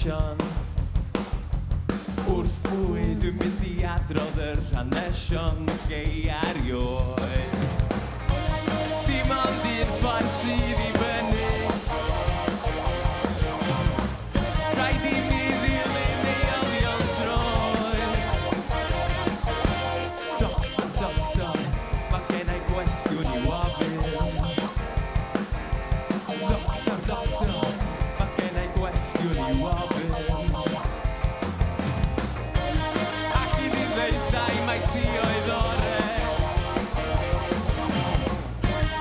hanesion. Wrth mwy dwi'n mynd i adrodd yr hanesion llei erioed. Dim ond un ffordd sydd i fyny. Rhaid i mi ddilyn ei olion troed. Doctor, doctor, mae gennau gwestiwn i ofyn. Doctor, doctor, mae gennau gwestiwn i ofyn. Alli di ddeudau mai ti oedd ore.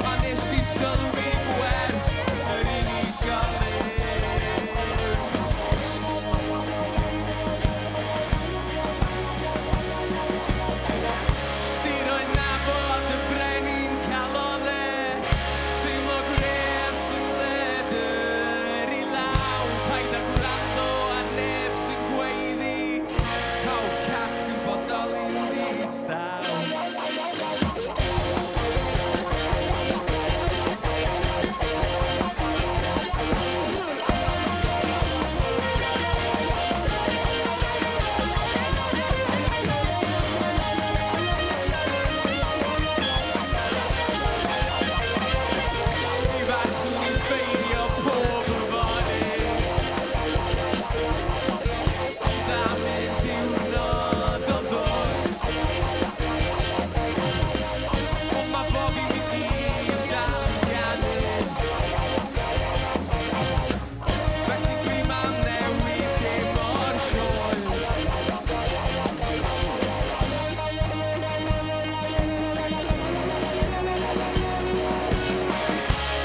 A nes di sylwi gwerth yr unigolyn. Stiroedd nabod y brenin calone. Teimlo gwres yn leder i law. Paid â gwrando ar neb sy'n gweiddi. Pawb call yn bodoli'n ddistaw. I faswn i'n ffeirio pob yfori. Ond am un diwrnod o ddoe. Ond ma' bob i mi gyd dal i ganu. Felly dwi mam newid dim o'r sioe.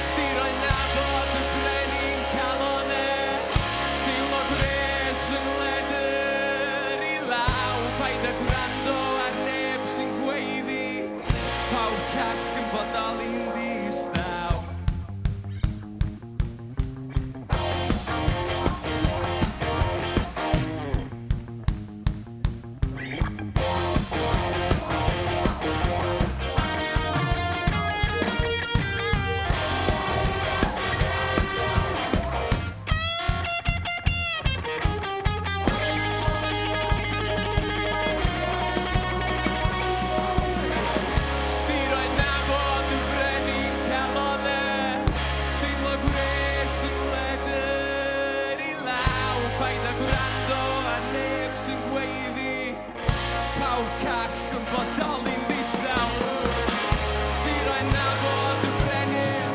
Stiroedd nabod y brenin calone. Teimlo gwres yn leder i law. Paid â gwrando ar neb sy'n gweiddi. Pawb call yn bodoli'n ddistaw. Stiroedd nabod y brenin calone. Teimlo gwres yn leder i law. Paid â gwrando ar neb sy'n gweiddi. Pawb call yn bodoli'n ddistaw. Stiroedd nabod y brenin.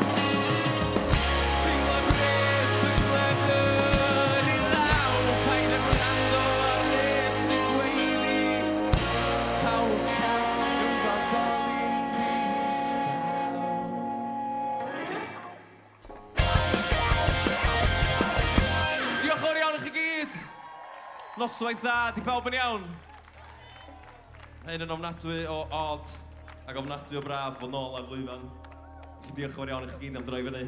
Teimlo gwres yn leder i law. Paid â gwrando ar neb sy'n gweiddi. Pawb call yn bodoli'n ddistaw. Diolch yn fawr iawn i chi gyd. Noswaith dda, di pawb yn iawn? Hyn yn ofnadwy o od ac ofnadwy o braf fod nôl ar lwyfan. Felly diolch yn fawr iawn i chi gyd am droi fyny.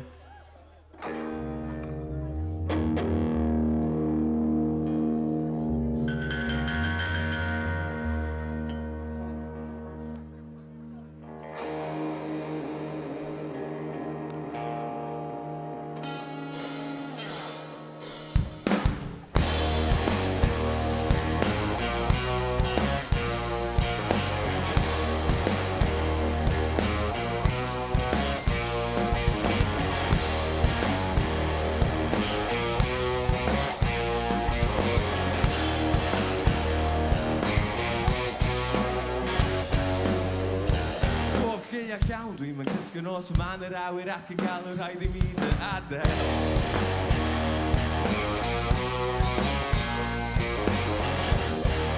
Bob lleia llawn dwi'm yn cysgu nos y man yr awyr ac yn galw rhaid i mi dy adael.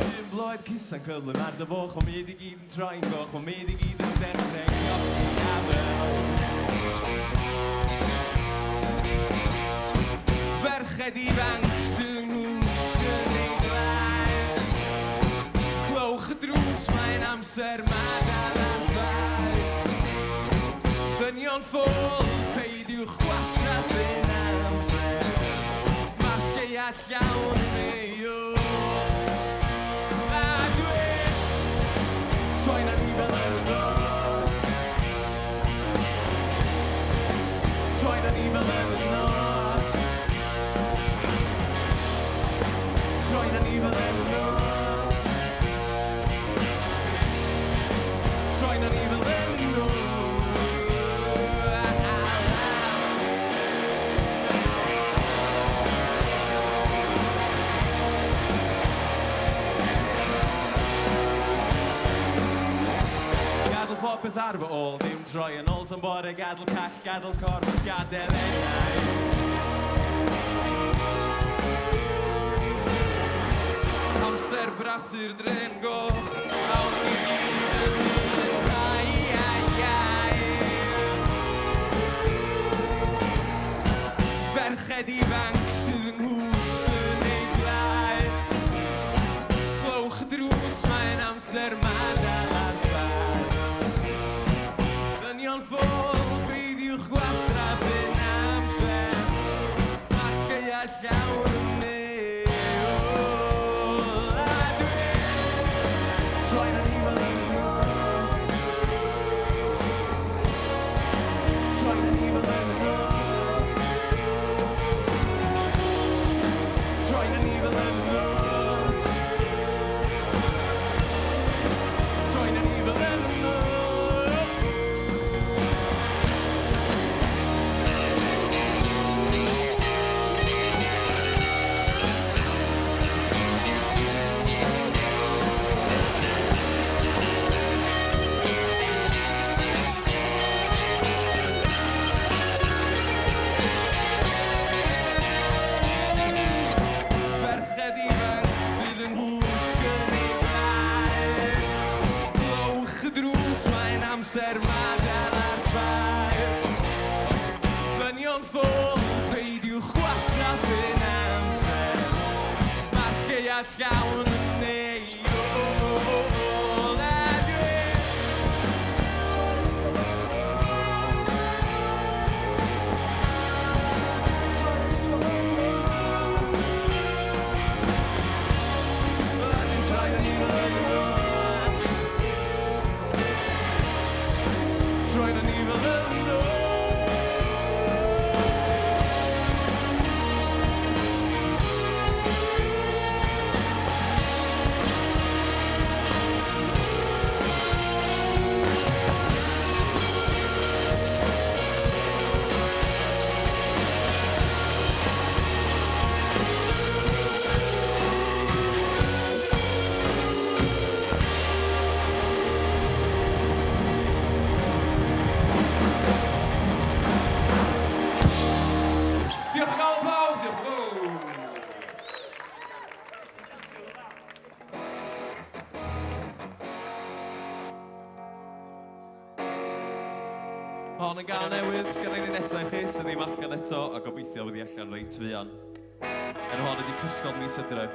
Un bloed cusa'n cyflym ar dy foch, o myd i gyd yn troi'n goch, o myd i gyd yn dechrau golli gafel. Ferched ifanc sy'n ngwrs yn ei glaen. Clywch y drws, mae'n amser madal ar fai. Dynion ffôl, peidiwch gwastraff yn amser. Mae'r lleia llawn yn ei o. A dwi, troi'n ani fel y nos. Troi'n ani fel y nos. beth ar fy ôl, dim droi yn ôl tan bore, gadl call, gadl corff, gadael enau. Amser brathu'r dren goch, awn ni gyd yn un, ferched ifanc sydd yng nghws yn ei blaen. Clywch y drws, mae'n amser madal ar ffair. Ddynion ffôl, peidiwch gwastraff yn amser. Mae'r lleia llawn yn ne. Troi'n anifel yn nos. Troi'n anifel yn nos. Troi'n anifel yn nos. Troi'n anifel yn nos. Ferched ifanc sydd yng nghwsg yn ei blaen. Clywch y drws, mae'n amser madal ar ffair. Ddynion ffôl, peidiwch gwastraff yn amser. Mae'r lleia llawn yn neu. Troi'n anifel yn nos. Diolch yn fawr pawb, diolch yn fawr. Hon yn gael newydd, sgan ein nesau chi sydd ddim allan eto, a gobeithio wedi allan reit fuan. Hon ydi Cysgod mis Hydref.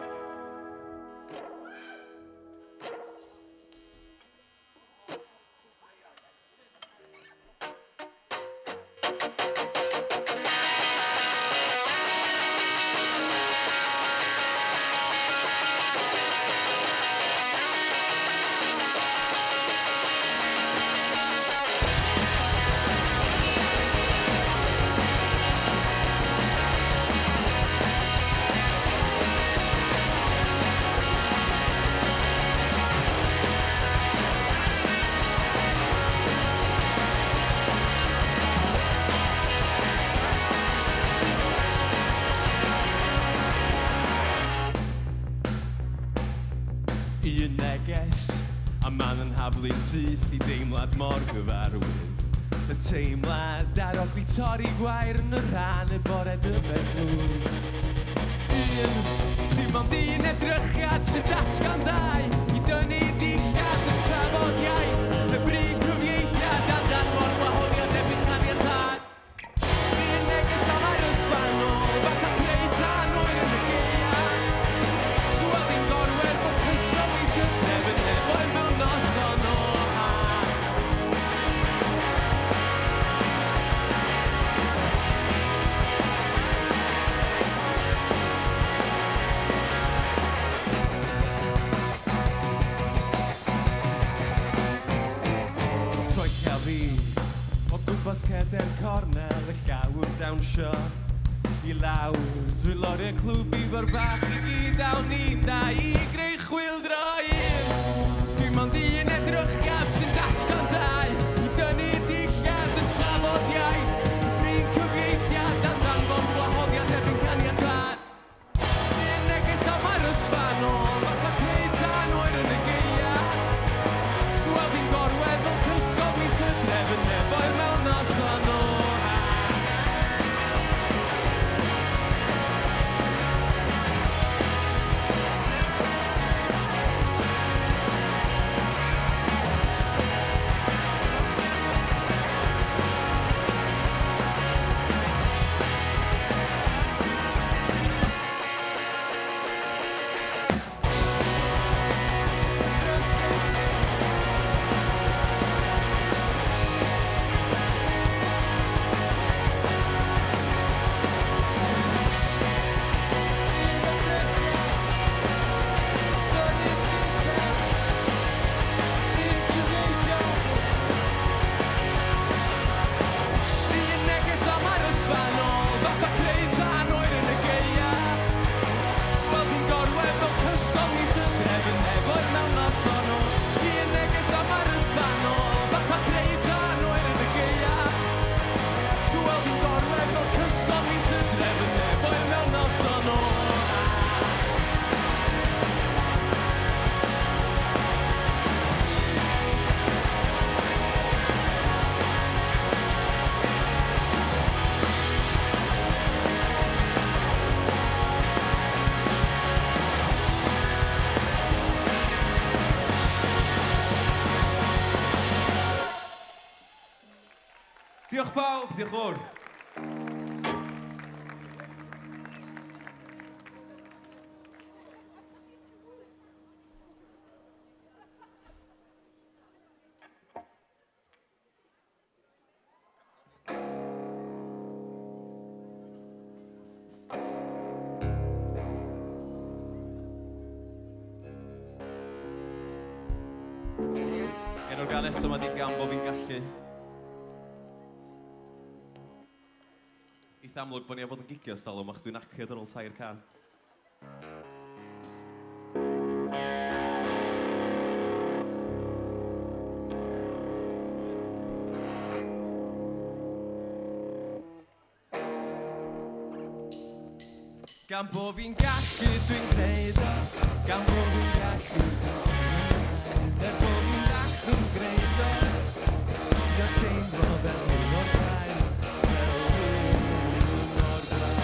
Un neges, a man yn haflu'n syth I deimlad mor gyfarwydd. Y teimlad arog fi torri gwair yn y rhan y bore dy beglwyd. Dim ond un edrychiad sy'n datgan dau I dynnu dillad y trafodiaeth. Y bryd cyfieithiad a dan mor gwahoddiad erbyn caniatad. Un neges am ar ysfanol, fatha creu tan oer yn y geia. Dwa ddim gorwedd fod Cysgod mis Hydref yn nefoedd mewn noson o ha. Troi cael fi o gwmpas ceder cornel y llawr dawnsio I lawr drwy loriau clwb Ifor bach I gyd awn ni'n da I greu chwildroir. Dim ond un edrychiad sy'n datgan dau I dynnu dillad yn trafodiaeth. Bryn cyfieithiad a danfon gwahoddiad erbyn caniatad. Un neges am ar ysfanol, fatha creu tan oer yn y geia. Gweld fi'n gorwedd fel Cysgod Diolch pawb, diolch fawr. Enw'r ganes yma di gan bo fi'n gallu. Eitha amlwg bod ni a fod yn gigio stalwm ach dwi'n aced ar ôl tair can. Gan bo fi'n gallu dwi'n gwneud o, gan bo fi'n gallu er bo fi'n gallu'n gwneud o, cofio teimlo fel hyn o'r blaen, fel hyn o'r blaen.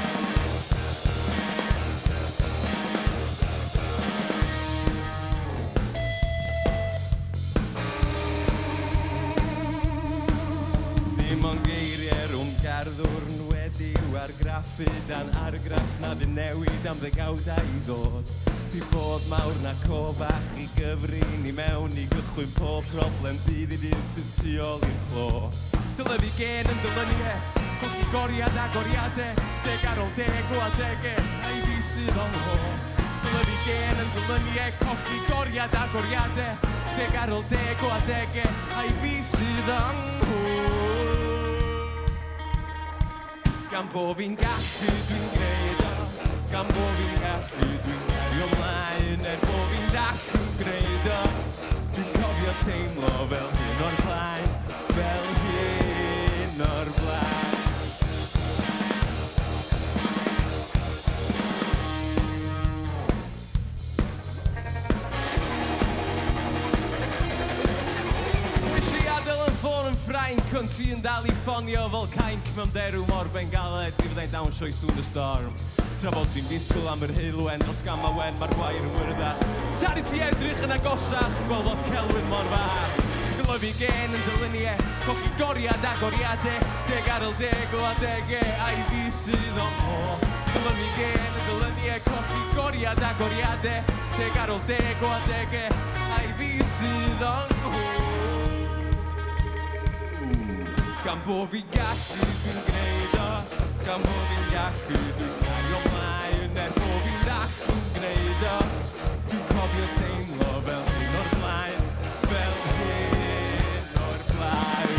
Dim ond geiriau rhwng garddwrn wedi'w argraffu dan argraff na fy'n newid am ddegawdau i ddod. Di bod mawr na cofach i gyfri ni mewn i gychwyn pob problem dydd i dydd sy'n tu ôl i'r clo. Dyle fi gen yn dylyniau, colli goriad a goriadau, deg ar ôl deg o adegau, a i fi sydd o'n ho. Dyle fi gen yn dylyniau, colli goriad a goriadau, deg ar ôl deg o adegau, a i fi sydd o'n ho. Gan bo fi'n gallu dwi'n gwneud o, gan bo fi'n gallu dwi'n cario mlaen, er bo fi'n gallu'n gwneud o, dwi'n cofio teimlo fel hyn o'r blaen, fel hyn o'r blaen. Nes i adael yn ffôn yn Ffrainc, ond ti yn dal i ffonio fel cainc mewn derw mor bengaled, i fyddai'n dawnsio i sŵn y storm. Tra bod ti'n disgwyl am yr heilwen dros gam a wen, mae'r gwair yn wyrdach. Tari ti edrych yn agosach, gweld fod celwydd mor fach. Dyle fi gen yn dylyniau, colli goriad a goriadau, deg ar ôl deg o adegau, a i fi sydd o'n ho. Dyle fi gen yn dylyniau, colli goriad a goriadau, deg ar ôl deg o adegau, a i fi sydd o'n ho. Gan bo fi'n gallu dwi'n gwneud o, gan bo fi'n gallu dwi'n cario mlaen, er bo fi'n gallu'n gwneud o, dwi'n cofio teimlo fel hyn o'r blaen, fel hyn o'r blaen.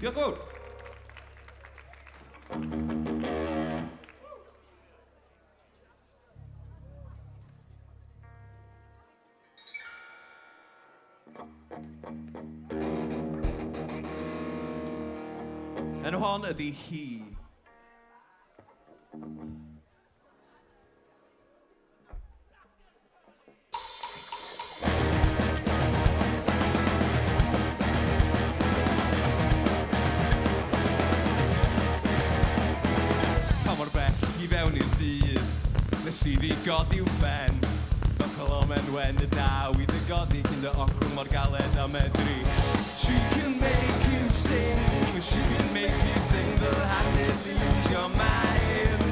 Diolch fawr. Enw hon ydi Hi. Fewn i'r dydd, nes i ddigod i'w ffen. Don colomen wen y daw i ddygodi cyn dy ochrwng mor galed a medru. She can make you sing, she can make you sing the hand if you lose your mind.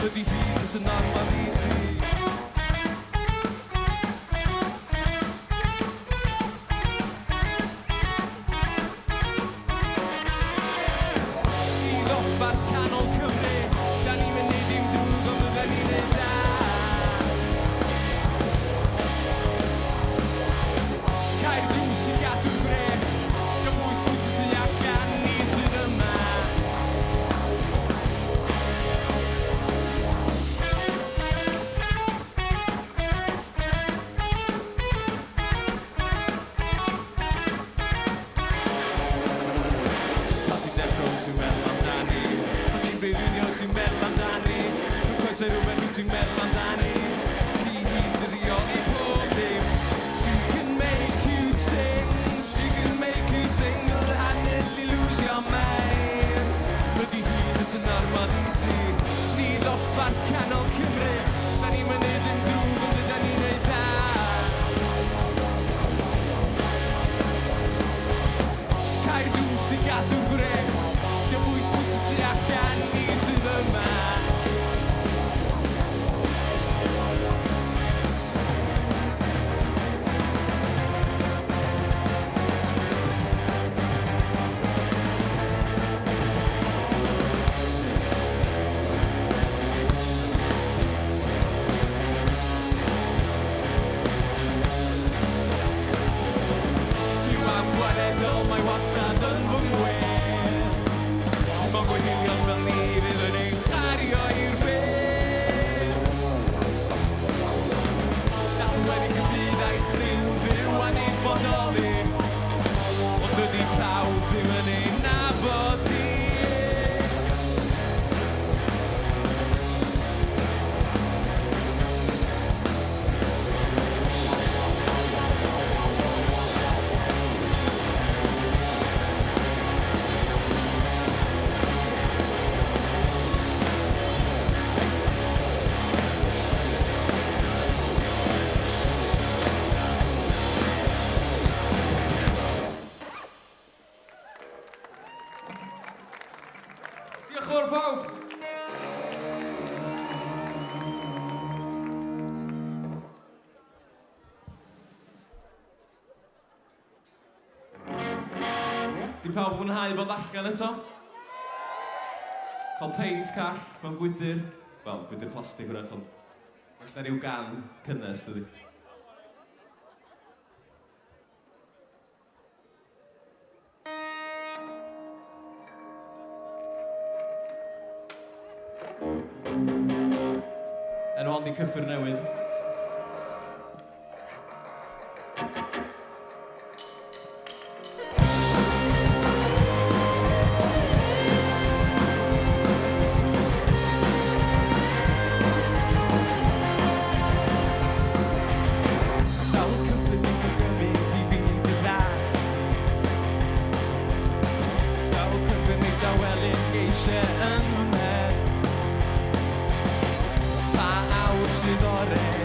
Ydy fi jyst yn normality. sy'n meddwl amdani. Hi sy'n rheoli pob dim. She can make you sing, she can make you sing. You'll hardly lose your mind. Ydy hi jyst yn ormod i ti. Ni ddosbarth canol Cymru. Da ni'n mynd yn drwg ond ydyn ni'n neud da. Cair dŵr sy'n gadw'r gwres. Dio bwys y tu allan ni sydd yma. Mae wastad yn fy ngwedd. Mae'n gwenilion fel ni fydd yn ein cario i'r bedd. Nath wedi cybyd a'i lliw byw a nid bodoli. Ond dydi pawb ddim yn ei nabod hi. Diolch yn fawr pawb! Di pawb mwynhau bod allan eto? Cael peint call mewn gwydr. Wel, gwydr plastig wrach, ond falle ryw gan cynnes, dydi. Enw hon di Cyffur Newydd. Sawl cyffur nid o gymryd i fi dy ddall. Sawl cyffur nid o welydd geisiau yn fy medd. Pa awr sydd oren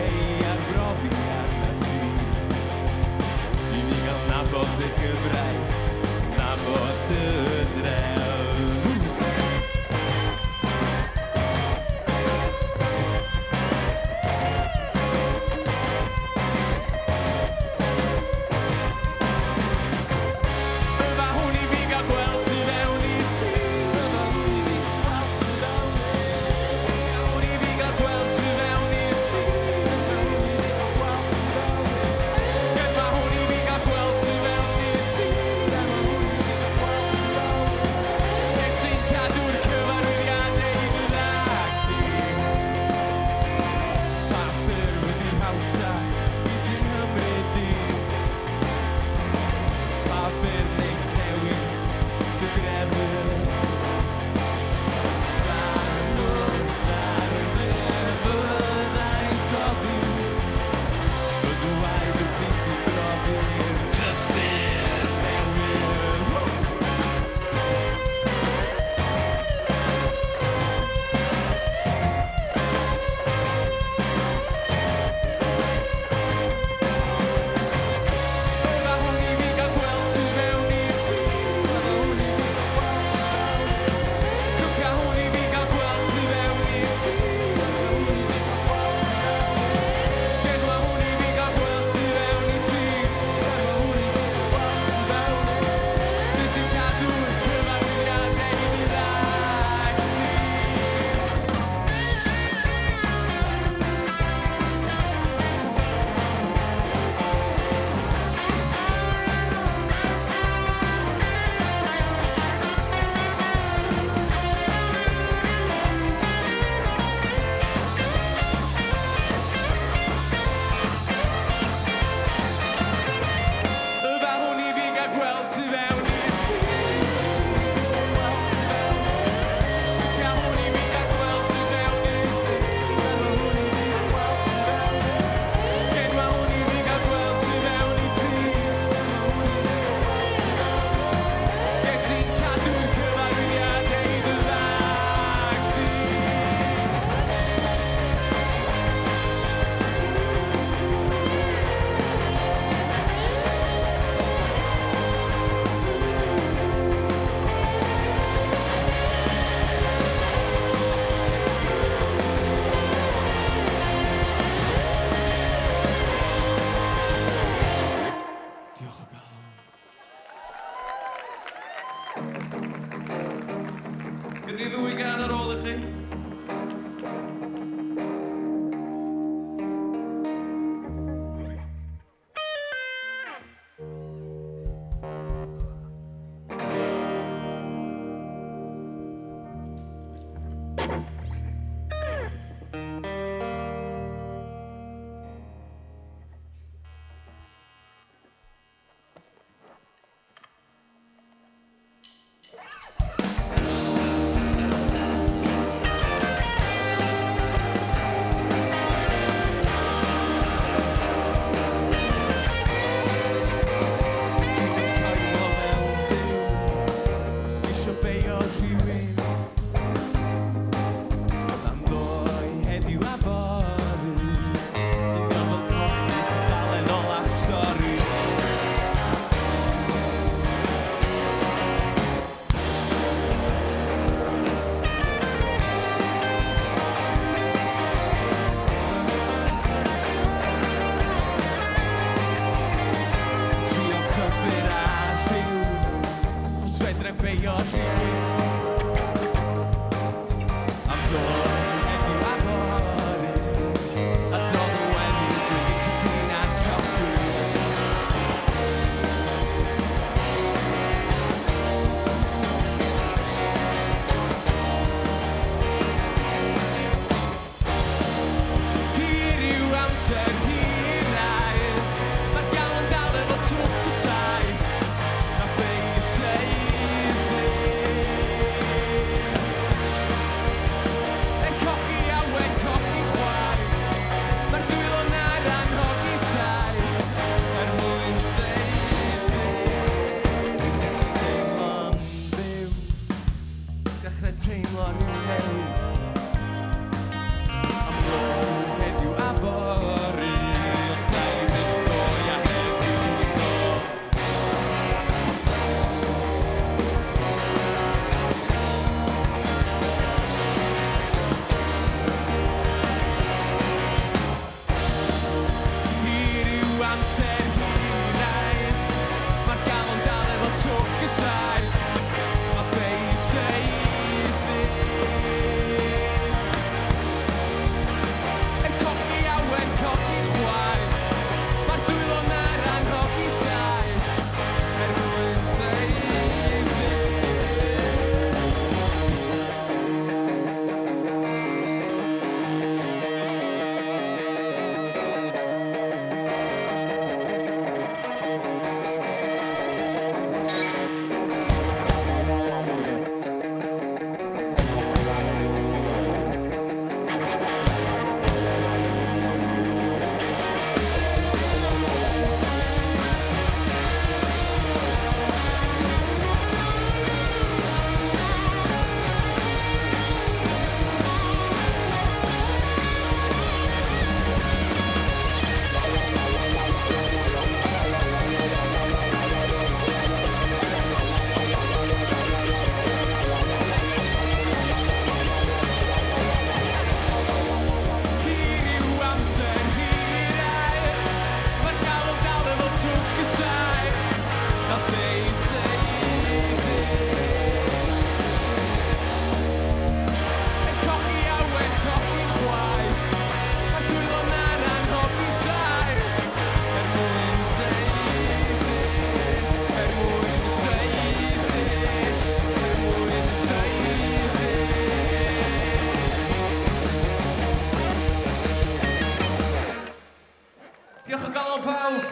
Calon pawb!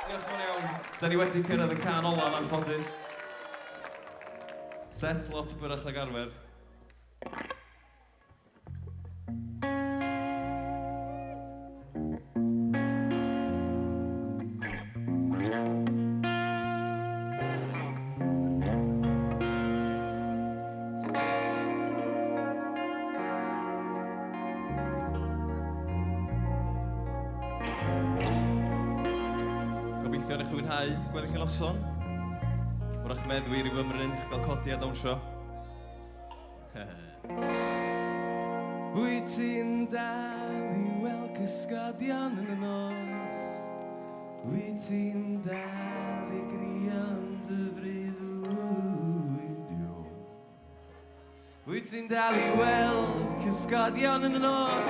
Diolch yn fawr iawn. Da ni wedi cyrraedd y can ola yn anffodus. Set lot o byrach nag arfer. Gobeithio nech chi fwynhau gweddill y noson. Wrach meddwi rhyw ymryn i'ch gael codi a dawnsio. Wyt ti'n dal i weld cysgodion yn y nos? Wyt ti'n dal i grio'n dy freuddwydio? Wyt ti'n dal i weld cysgodion yn y nos?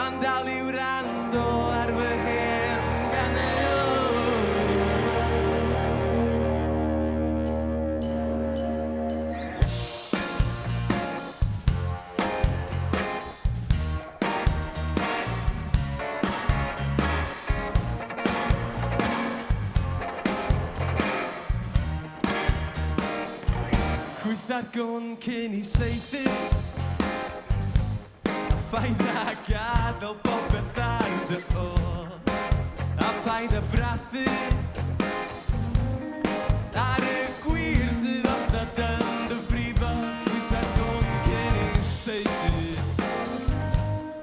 A'n dal i wrando ar fy hen ganeo? Gwn cyn I saethu a ffaith a gadael popeth ar dy ôl a paid a brathu ar y gwir sydd ostad yn dy brifo. Gwytha'r gwn cyn I saethu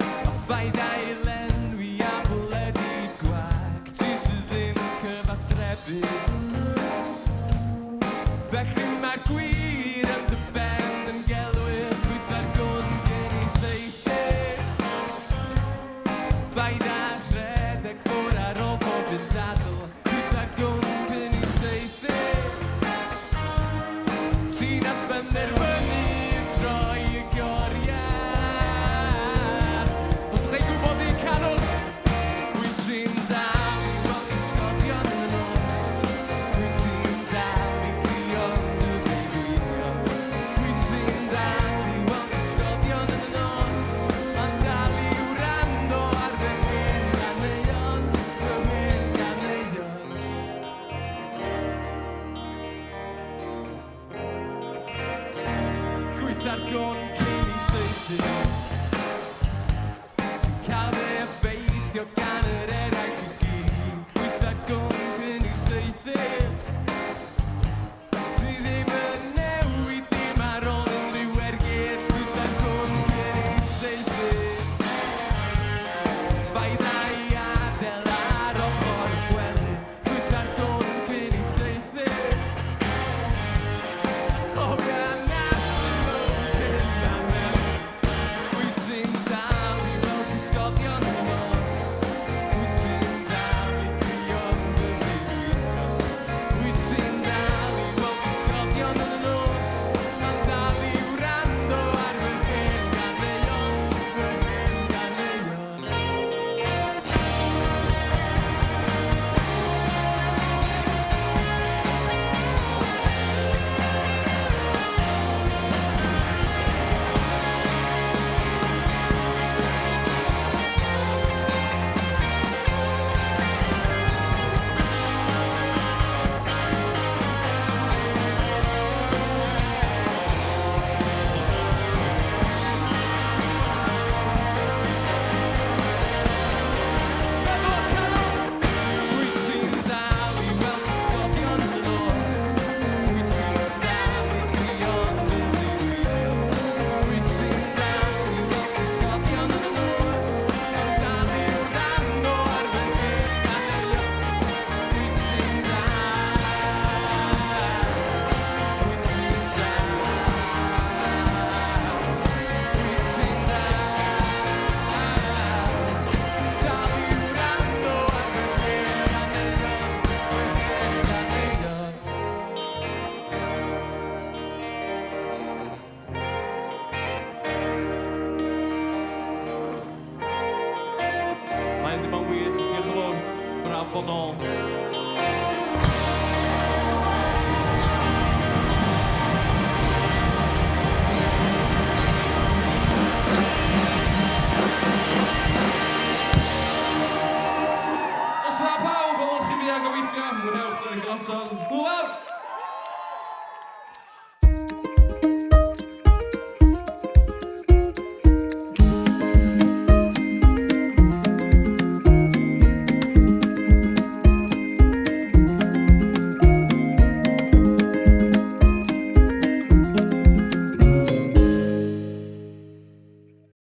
a ffaith a lenwi a bwledu gwag ti sydd ddim cyfathrebu. Felly mae'r gwir yn dy ben yn gelwyr. Gwytha'r gwn gen I saethu faid a rhedeg ffwr ar ôl pob un dadl. Gwytha'r gwn gen I saethu ti'n ath benderfynu yn troi y goriau. Os ydych chi'n gwybod i'n canol, wyt ti'n dal I weld cysgodion yn y nos? Wyt ti'n dal I grio'n dy freuddwydio? Wyt ti'n dal I weld cysgodion yn y nos? A'n dal I wrando ar fy hen ganeuon, fy hen ganeuon. Gwytha'r gwn cyn I saethu ti'n cael dy effeithio gan yr eraill I gyd. Gwytha'r gwn cyn I saethu ti ddim yn newid dim ar ôl unrhyw ergyd. Gwytha'r gwn cyn I saethu ffaid a I adael ar ochr y gwely. Gwytha'r gwn cyn I saethu a chofia nath mewn cyn a mewn. Wyt ti'n dal I weld cysgodion yn y nos? Wyt ti'n dal I grio'n dy freuddwydio? Wyt ti'n dal I weld cysgodion yn y nos? A'n dal I wrando ar fy hen ganeuon, fy hen ganeuon. Steddfod canol! Wyt ti'n dal I weld cysgodion yn y nos? Wyt ti'n dal I grio'n dy freuddwydio? Wyt ti'n dal I weld cysgodion yn y nos? A'n dal I wrando ar fy hen ganeuon. Wyt ti'n dal? Wyt ti'n dal? Wyt ti'n dal? Dal I wrando ar fy hen ganeuon, fy hen ganeuon. Mae'n dim ond wych, diolch yn fawr, braf bod nôl. noson. Hwyl fawr!